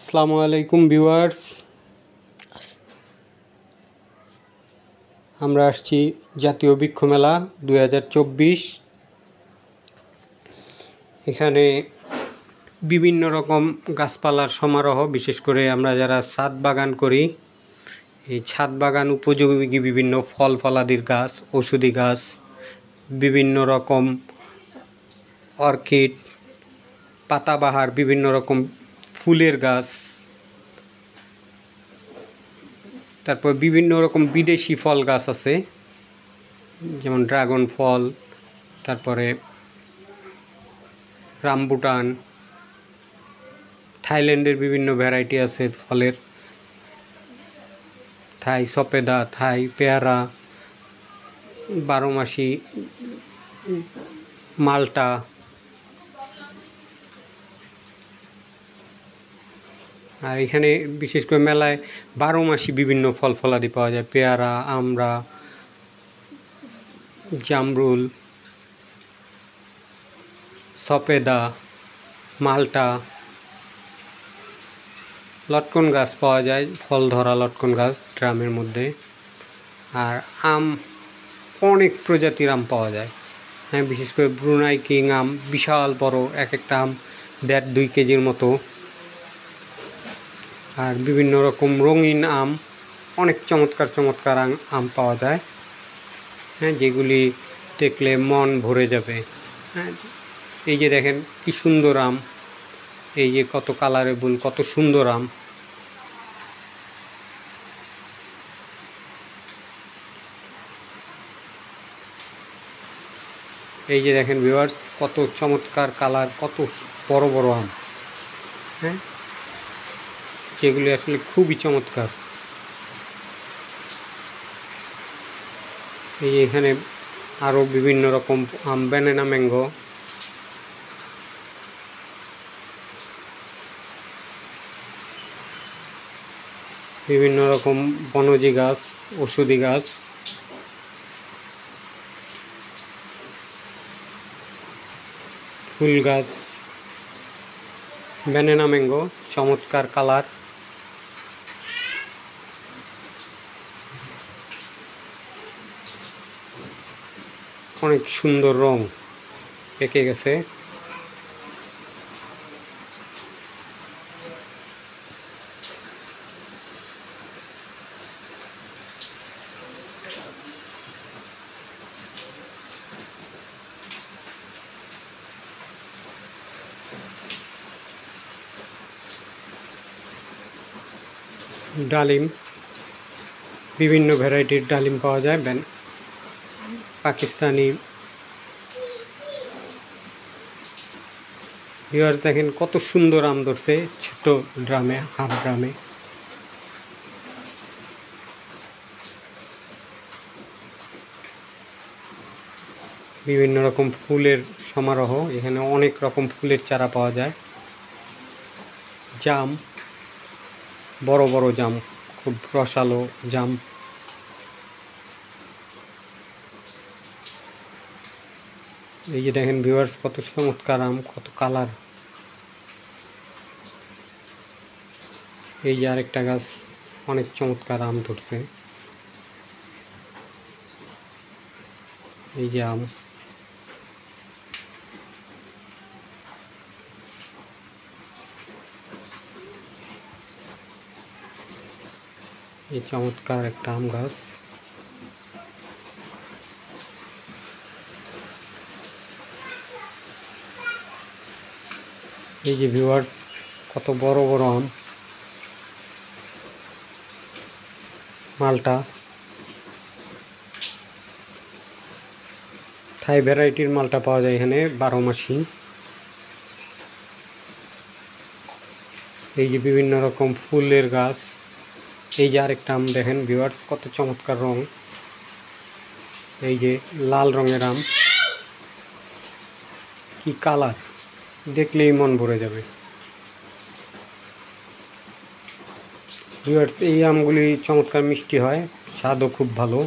আসসালামু আলাইকুম ভিউয়ার্স, আমরা আসছি জাতীয় বৃক্ষ মেলা 2024। এখানে বিভিন্ন রকম গাছপালার সমারোহ, বিশেষ করে আমরা যারা ছাদ বাগান করি, এই ছাদ বাগান উপযোগী বিভিন্ন ফল ফলাদির গাছ, ঔষধি গাছ, বিভিন্ন রকম অর্কিড, পাতাবাহার, বিভিন্ন রকম ফুলের গাছ, তারপর বিভিন্ন রকম বিদেশি ফল গাছ আছে, যেমন ড্রাগন ফল, তারপরে রামবুটান, থাইল্যান্ডের বিভিন্ন ভ্যারাইটি আছে ফলের, থাই সপেদা, থাই পেয়ারা, বারোমাসি মাল্টা, আর এখানে বিশেষ করে মেলায় 12 মাসি বিভিন্ন ফল ফলাদি পাওয়া যায়, পেয়ারা, আমড়া, জামরুল, সপেদা, মাল্টা, লটকন গাছ পাওয়া যায়, ফল ধরা লটকন গাছ ড্রামের মধ্যে। আর আম, অনেক প্রজাতির আম পাওয়া যায়, হ্যাঁ, বিশেষ করে ব্রুনাই কিং আম, বিশাল বড়, এক একটা আম 1.5-2 কেজির মতো। আর বিভিন্ন রকম রঙিন আম, অনেক চমৎকার চমৎকার আম পাওয়া যায়, হ্যাঁ, যেগুলি দেখলে মন ভরে যাবে। হ্যাঁ, এই যে দেখেন কি সুন্দর আম, এই যে কত কালারেবল, কত সুন্দর আম। এই যে দেখেন ভিউয়ার্স, কত চমৎকার কালার, কত বড় বড় আম, হ্যাঁ, যেগুলি আসলে খুবই চমৎকার। এই যে এখানে আরও বিভিন্ন রকম আম, ব্যানানা ম্যাঙ্গো, বিভিন্ন রকম বনজি গাছ, ওষুধি গাছ, ফুল গাছ, ব্যানানা ম্যাঙ্গো, চমৎকার কালার, অনেক সুন্দর রং, পেকে গেছে। ডালিম, বিভিন্ন ভ্যারাইটির ডালিম পাওয়া যায়, পাকিস্তানি। ভিউয়ার্স দেখেন কত সুন্দর আম ধরছে ছোট ড্রামে, হাফ ড্রামে। বিভিন্ন রকম ফুলের সমারোহ, এখানে অনেক রকম ফুলের চারা পাওয়া যায়। জাম, বড় বড় জাম, খুব রসালো জাম। এই যে দেখেন ভিউয়ার্স, কত চমৎকার আম, কত কালার। এই যে আরেকটা গাছ, অনেক চমৎকার আম ধরছে। এই যে আম, এই চমৎকার একটা আম গাছ। এই যে ভিউয়ার্স, কত বড় বড় আম, মালটা, থাই ভ্যারাইটির মালটা পাওয়া যায় এখানে 12 মাসি। এই যে বিভিন্ন রকম ফুলের গাছ। এই যে আরেকটা আম দেখেন ভিউয়ার্স, কত চমৎকার রং, এই যে লাল রঙের আম, কি কালার, দেখলেই মন ভরে যাবে। ভিউয়ার্স, এই আমগুলি চমৎকার মিষ্টি হয়, স্বাদও খুব ভালো।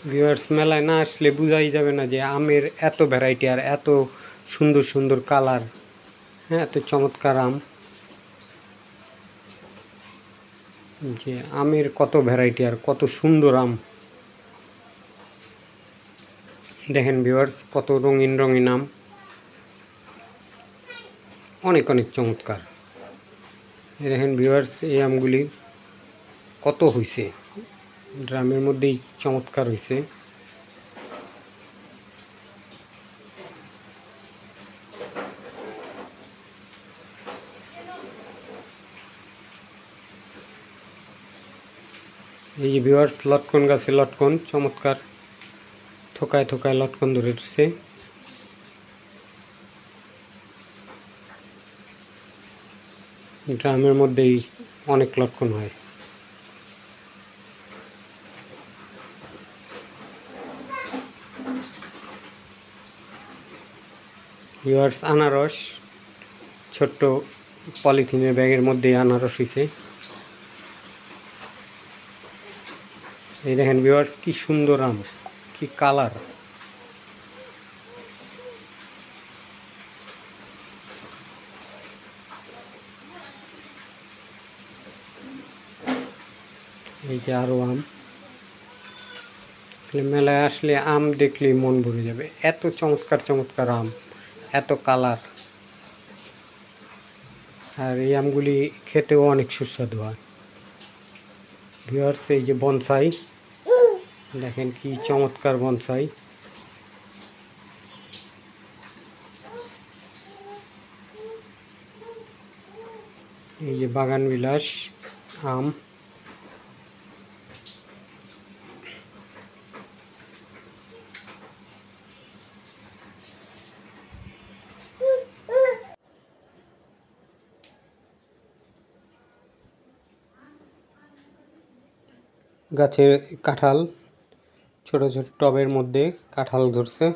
ভিউয়ার্স, মেলায় না আসলে বোঝাই যাবে না যে আমের এত ভ্যারাইটি আর এত সুন্দর সুন্দর কালার। হ্যাঁ, এত চমৎকার আম, যে আমের কত ভ্যারাইটি আর কত সুন্দর আম। দেখেন ভিউয়ার্স, কত রঙিন রঙিন আম, অনেক অনেক চমৎকার। দেখেন ভিউয়ার্স, এই আমগুলি কত হয়েছে, ড্রামের মধ্যেই চমৎকার হয়েছে। এই যে ভিউয়ার্স, লটকন গাছে লটকন, চমৎকার থোকায় থোকায় লটকন ধরে উঠছে। ড্রামের মধ্যেই অনেক লটকন হয়। ভিউয়ার্স, আনারস ছোট্ট পলিথিনের ব্যাগের মধ্যে আনারস হয়েছে। এই দেখেন ভিউয়ার্স, কি সুন্দর আম, কি কালার। এই যে আরো আম। মেলায় আসলে আম দেখলেই মন ভরে যাবে, এত চমৎকার চমৎকার আম, এত কালার। আর এই আমগুলি খেতেও অনেক সুস্বাদু হয়। ভিউয়ার্স, এই যে বনসাই, দেখেন কি চমৎকার বনসাই। এই যে বাগান বিলাস আম। গাছের কাঁঠাল, ছোট ছোট টবের মধ্যে কাঁঠাল ধরছে।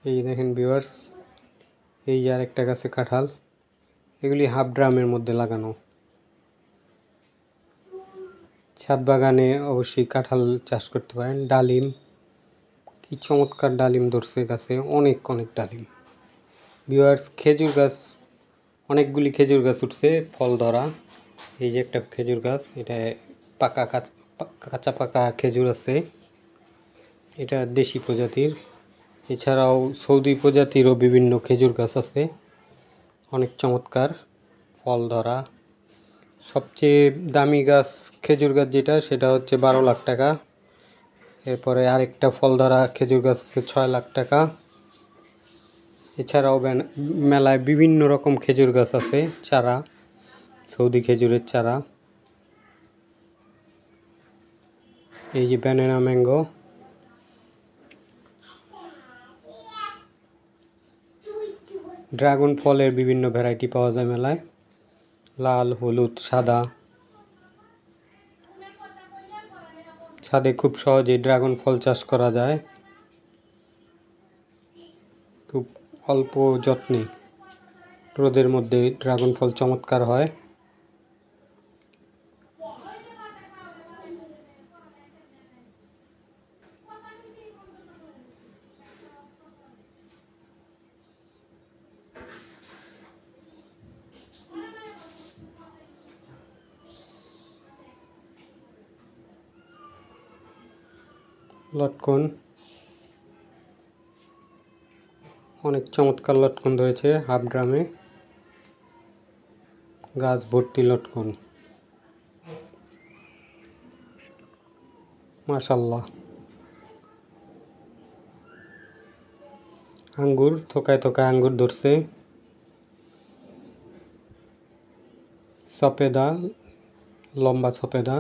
এই দেখেন ভিউয়ার্স, এই যে আরেকটা গাছে কাঁঠাল। এগুলি হাফ ড্রামের মধ্যে লাগানো। ছাদ বাগানে অবশ্যই কাঁঠাল চাষ করতে পারেন। ডালিম, কি চমৎকার ডালিম ধরছে গাছে, অনেক অনেক ডালিম। ভিউয়ার্স, খেজুর গাছ, অনেকগুলি খেজুর গাছ উঠছে ফল ধরা। এই যে একটা খেজুর গাছ, এটা পাকা কাঁচা পাকা খেজুর আছে। এটা দেশি প্রজাতির। এছাড়াও সৌদি প্রজাতিরও বিভিন্ন খেজুর গাছ আছে, অনেক চমৎকার ফল ধরা। সবচেয়ে দামি গাছ খেজুর গাছ যেটা, সেটা হচ্ছে 12 লাখ টাকা। এরপরে আরেকটা ফল ধরা খেজুর গাছ আছে 6 লাখ টাকা। এছাড়াও মেলায় বিভিন্ন রকম খেজুর গাছ আছে, চারা, সৌদি খেজুরের চারা। এই যে ব্যানানা ম্যাঙ্গো। ড্রাগন ফলের বিভিন্ন ভ্যারাইটি পাওয়া যায় মেলায়, লাল, হলুদ, সাদা। ছাদে খুব সহজেই ড্রাগন ফল চাষ করা যায়, খুব অল্প যত্নে। রোদের মধ্যে ড্রাগন ফল চমৎকার হয়। লটকন, অনেক চমৎকার লটকন ধরেছে হাফ ড্রামে। গাছ ভর্তি লটকন, মাশাল্লাহ। আঙ্গুর, থোকায় থোকায় আঙ্গুর ধরছে। সফেদা, লম্বা সফেদা।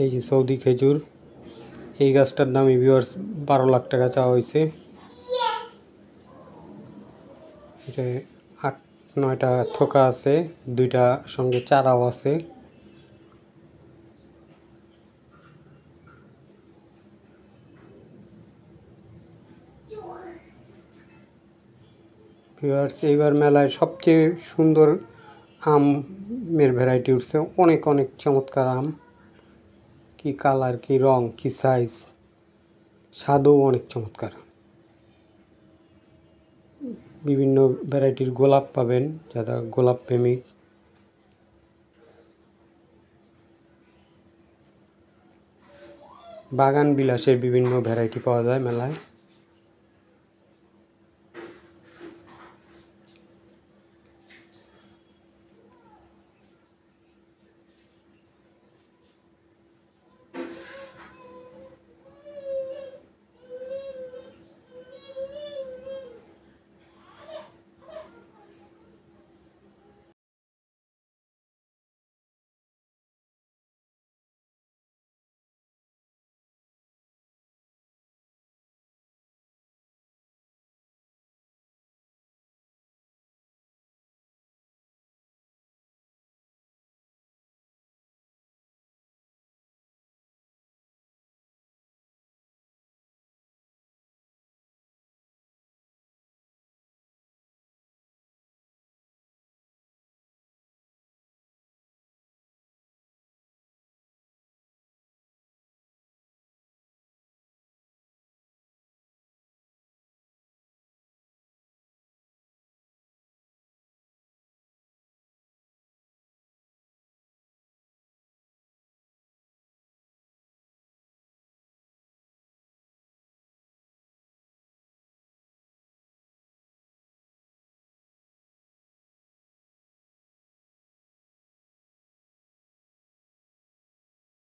এই যে সৌদি খেজুর। এই গাছটার দামই ভিউয়ার্স 12 লাখ টাকা চাওয়া হয়েছে। এটা 8-9টা থোকা আছে, 2টা সঙ্গে চারাও আছে। ভিউয়ার্স, এইবার মেলায় সবচেয়ে সুন্দর আমের ভ্যারাইটি উঠছে। অনেক অনেক চমৎকার আম, কি কালার, কি রং, কি সাইজ, স্বাদও অনেক চমৎকার। বিভিন্ন ভ্যারাইটির গোলাপ পাবেন যারা গোলাপ প্রেমিক। বাগান বিলাসের বিভিন্ন ভ্যারাইটি পাওয়া যায় মেলায়।